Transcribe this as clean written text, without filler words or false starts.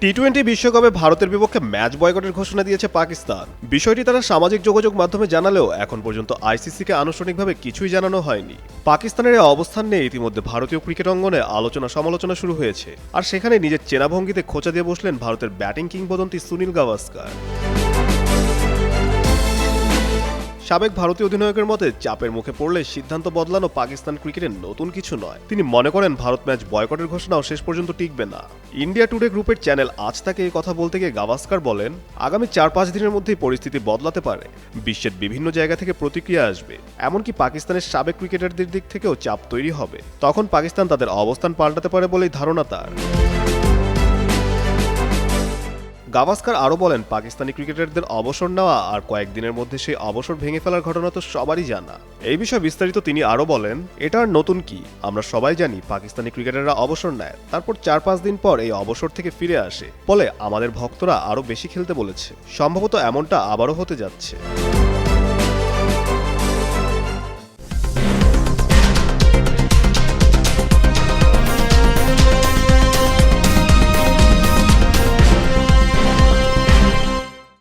টি-20 বিশ্বকাপে ভারতের বিপক্ষে ম্যাচ বয়কটের ঘোষণা দিয়েছে পাকিস্তান। বিষয়টি তারা সামাজিক যোগাযোগ মাধ্যমে জানালেও এখন পর্যন্ত আইসিসিকে আনুষ্ঠানিকভাবে কিছুই জানানো হয়নি। পাকিস্তানের এই অবস্থান নিয়ে ইতিমধ্যে ভারতীয় ক্রিকেট অঙ্গনে আলোচনা সমালোচনা শুরু হয়েছে, আর সেখানে নিজের চেনা ভঙ্গিতে খোঁচা দিয়ে বসলেন ভারতের ব্যাটিং কিংবদন্তি সুনীল গাভাস্কার। সাবেক ভারতীয় অধিনায়কের মতে চাপের মুখে পড়লে সিদ্ধান্ত বদলানো পাকিস্তান ক্রিকেটের নতুন কিছু নয়। তিনি মনে করেন ভারত ম্যাচ বয়কটের ঘোষণাও শেষ পর্যন্ত টিকবে না। ইন্ডিয়া টুডে গ্রুপের চ্যানেল আজ তাকে এই কথা বলতে গিয়ে গাভাস্কার বলেন, আগামী 4-5 দিনের মধ্যেই পরিস্থিতি বদলাতে পারে। বিশ্বের বিভিন্ন জায়গা থেকে প্রতিক্রিয়া আসবে, এমনকি পাকিস্তানের সাবেক ক্রিকেটারদের দিক থেকেও চাপ তৈরি হবে। তখন পাকিস্তান তাদের অবস্থান পাল্টাতে পারে বলেই ধারণা তার। গাভাস্কার আরও বলেন, পাকিস্তানি ক্রিকেটারদের অবসর নেওয়া আর কয়েকদিনের মধ্যে সেই অবসর ভেঙে ফেলার ঘটনা তো সবারই জানা। এই বিষয়ে বিস্তারিত তিনি আরও বলেন, এটা আর নতুন কি, আমরা সবাই জানি পাকিস্তানি ক্রিকেটাররা অবসর নেয়, তারপর 4-5 দিন পর এই অবসর থেকে ফিরে আসে। ফলে আমাদের ভক্তরা আরও বেশি খেলতে বলেছে, সম্ভবত এমনটা আবারও হতে যাচ্ছে।